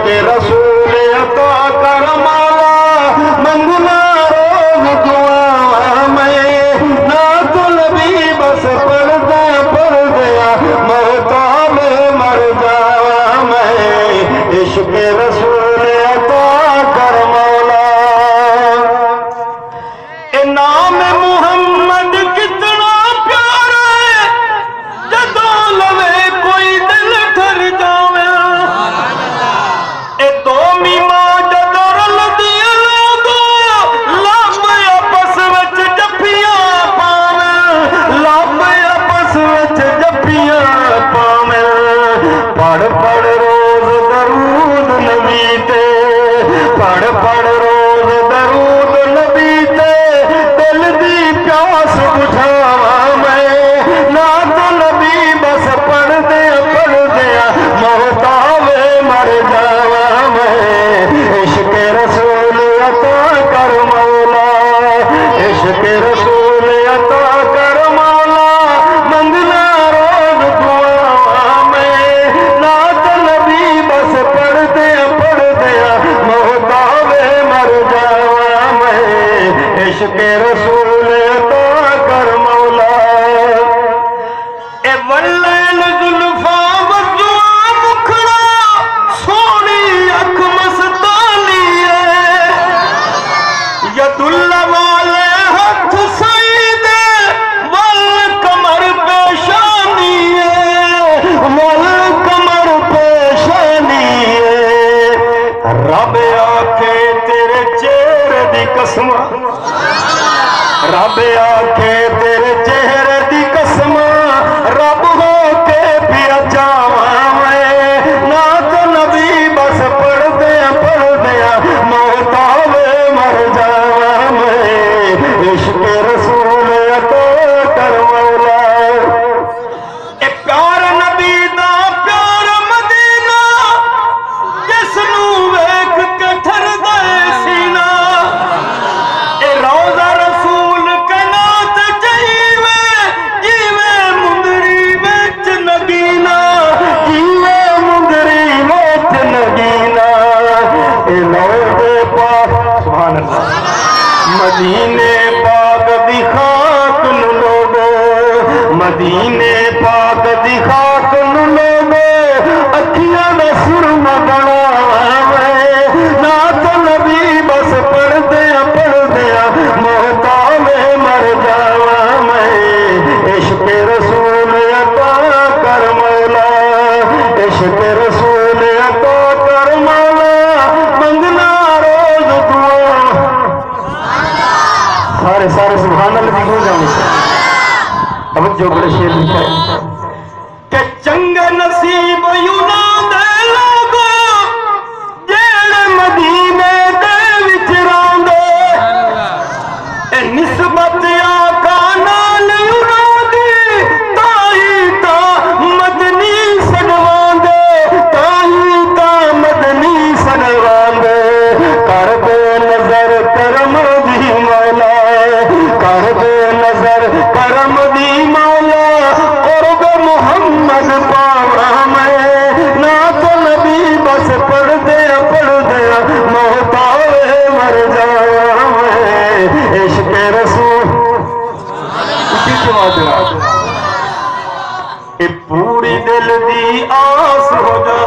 عشق رسول عطا کر مولا منگنا روز دعا میں نعت نبی بس پڑھ دیا محتاب مر جاوا میں عشق رسول عطا کر مولا اے نام محمد کتنا پیارا ہے جدوں لوے کوئی دل ٹھر جاوے اے دو میماں جدوں رلدیاں لوگوں لب آپس وچ جفیاں پاویں لب آپس وچ جفیاں پاویں پڑھ روز درود نبی تے پڑھ روز درود نبی تے دل دی پیاس بجھاواں میں نعت نبی بس پڑھ دیا محتاب مر جاواں میں عشق رسول عطا کر مولا عشق رسول عطا کر مولا منگنا روز دعا میں نعت نبی بس پڑھ دیا محتاب مر جاواں میں عشق رسول عطا کر مولا اے ولین زلفاں وضوء مکھڑا سونی اکھ مستانی ہے ید اللہ والے ہاتھ سعید والکمر پیشانی ہے والکمر پیشانی ہے رب آکھے تیرے چہرے دی قسم رب آکھے تیرے چہرے دی قسم رب ہو کے پیا جاواں میں نعت نبی بس پڑھ دیا محتاب مر جاواں میں عشق رسول عطا کر مولا اے پیار نبی دا پیار مدینہ جس نوں ویکھ کے ٹھردا اے سینہ اے روضہ رسول کنات جیوے مندری وچ نگینا جیوے مندری وچ نگینا اے لوگ پاک سبحان اللہ مدینے پاک دی خاک نو لوگو مدینے پاک دی خاک نو لوگو اکھیاں دا سرما بناویں نعت نبی بس پڑھ دیا محتاب مر جاواں میں عشق رسول عطا کر مولا عشق رسول عطا کر مولا منگنا روز دعا سارے سبحان اللہ بھی ہو جانے اب جو بڑے شیر لکھا ہے کہ چنگ نصیب یونان دے لوگوں جیڑے مدینے دے وچ راندے اے نسبت آقا نال یونان دی تائی تا مدنی سنواندے تائی تا مدنی سنواندے کر دے نظر کرم دی مولا کر دے نظر کرم دی مولا قرب محمد پاواں میں نعت نبی بس پڑھ دیا محتاب مر جاواں میں عشق رسول اے پوری دل دی آس ہو جا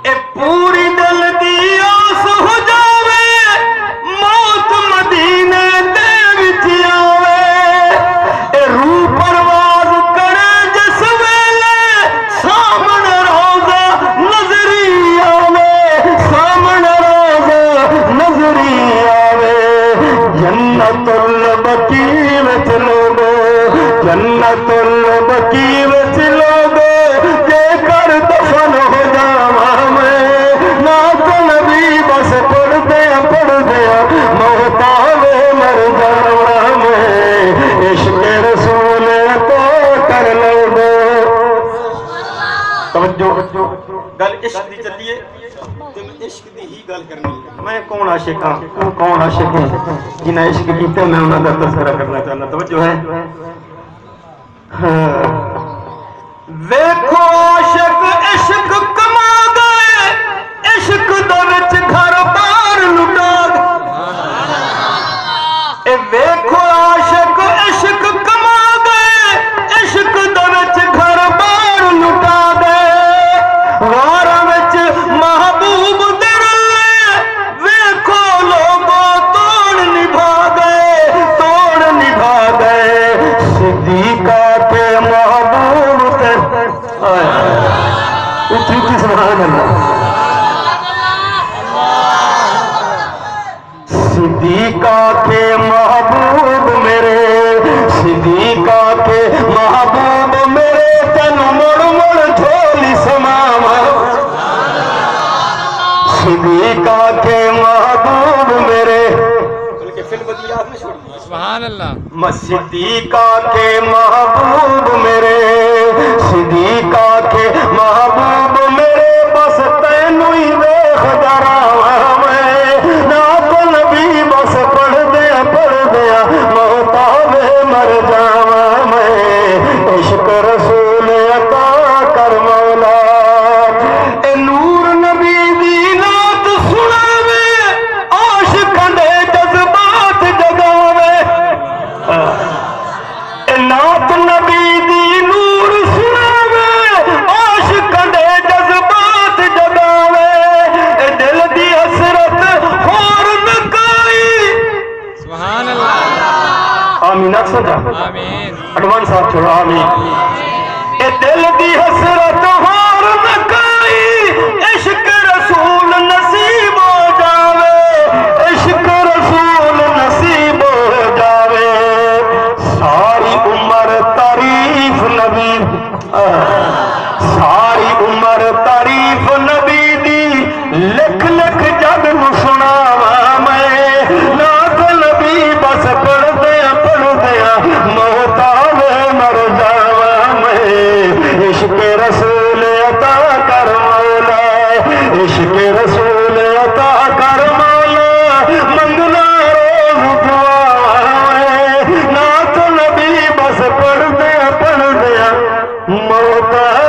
اے پوری دل دی آس ہو جاوے موت مدینے دے وچ آوے اے روح پرواز کرے جس ویلے سامنے روضہ نظری آوے سامنے روضہ نظری آوے جنت البقیع وچ لوگو جنت البقیع وچ لوگو جے کر دفن ہو جاواں میں نعت نبی بس پڑھ دیا محتاب مر جاواں میں عشق رسول عطا کر لوگو توجہ گل عشق دی چلیے تے میں عشق دی ہی گل کرنی ہے میں کون عاشق ہاں تو کون عاشق ہے جنہیں عشق کیتے میں انہاں دا تذکرہ کرنا چاہنا توجہ ہے ویکھو عاشق عشق کما ویکھو عاشق عشق کما گئے عشق دے وچ گھر بار لٹا گئے غاراں وچ محبوب دے رلے ویکھو لوگوں توڑ نبھا گئے صدیقہ کے محبوب تے اچھی سبحان اللہ صدیقہ کے محبوب میرے صدیقہ کے محبوب میرے تن مڑ مڑ جھولی سماوا صدیقہ کے محبوب میرے بلکہ فی البدیات میں چھوڑ دیا سبحان اللہ صدیقہ کے محبوب میرے صدیقہ کے محبوب میرے بس تینوں ہی دیکھ جراواں میں نعت نبی بس پڑھ دیا محتاج مر جاواں میں عشق رسول عطا کر مولا اے نور نبی دی نعت سناوے عاشقاں دے جذبات جگاوے اے نعت نبی دی نور سناوے عاشقاں دے جذبات جگاوے اے دل دی حسرت ہور نکائی سبحان اللہ آمین اکثر جا آمین اڈوان صاحب چھوڑا آمین اے دل دی حسرت ہور نکائی عشق رسول نصیب ہو جاوے عشق رسول نصیب ہو جاوے ساری عمر تعریف نبی ساری عمر تعریف نبی دی لکھ لکھ جگ نو سناواں میں نعت نبی بس پڑھ دیا محتاج مر جاواں میں عشق رسول عطا کر مولا عشق رسول عطا کر مولا منگنا روز دعا نعت نبی بس پڑھ دیا محتاج